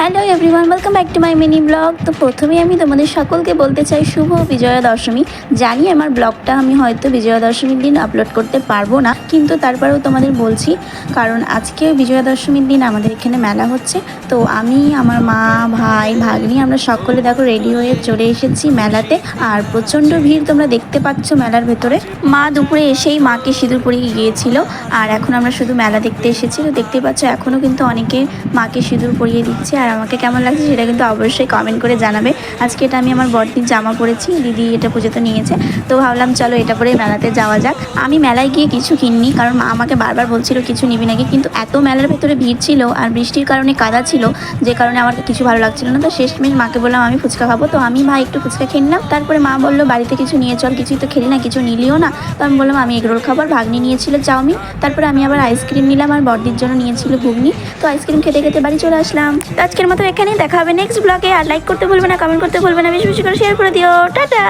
Hello everyone, welcome back to my mini blog. তো প্রথমেই আমি তোমাদের সকলকে বলতে চাই শুভ বিজয়া দশমী। জানি আমার ব্লগটা আমি হয়তো বিজয়া দশমীর দিন আপলোড করতে পারবো না, কিন্তু তারপরেও তোমাদের বলছি কারণ আজকে বিজয়া দশমীর দিন আমাদের এখানে মেলা হচ্ছে। তো আমি, আমার মা, ভাই, ভাগ্নি আমরা সকলে দেখো রেডি হয়ে চলে এসেছি মেলাতে। আর প্রচণ্ড ভিড় তোমরা দেখতে পাচ্ছ মেলার ভেতরে। মা দুপুরে এসেই মাকে সিঁদুর পরিয়ে গিয়েছিল, আর এখন আমরা শুধু মেলা দেখতে এসেছি। তো দেখতে পাচ্ছ এখনও কিন্তু অনেকে মাকে সিঁদুর পরিয়ে দিচ্ছে। আর আমাকে কেমন লাগছে সেটা কিন্তু অবশ্যই কমেন্ট করে জানাবে। আজকে এটা আমি আমার বড়দির জামা পরেছি, দিদি এটা পুজোতে নিয়েছে, তো ভাবলাম চলো এটা পরে মেলাতে যাওয়া যাক। আমি মেলায় গিয়ে কিছু কিনিনি, কারণ মা আমাকে বারবার বলছিল কিছু নিবি নাকি, কিন্তু এত মেলার ভেতরে ভিড় ছিল আর বৃষ্টির কারণে কাদা ছিল, যে কারণে আমার কিছু ভালো লাগছিল না। তো শেষমেশ মাকে বললাম আমি ফুচকা খাবো, তো আমি ভাই একটু ফুচকা খেয়ে নিলাম। তারপরে মা বললো বাড়িতে কিছু নিয়ে চল, কিছুই তো খেলি না, কিছু নিলিও না। তো আমি বললাম আমি এগরোল খাবো, আর ভাগ্নি নিয়েছিল চাউমিন। তারপরে আমি আবার আইসক্রিম নিলাম, আর বড়দির জন্য নিয়েছিল ঘুগনি। তো আইসক্রিম খেতে খেতে বাড়ি চলে আসলাম। তো আজকের মতো এখানেই দেখা হবে নেক্সট ব্লগে। আর লাইক করতে ভুলবে না, কমেন্ট করতে ভুলবে না, বেশি বেশি করে শেয়ার করে দিও। টাটা।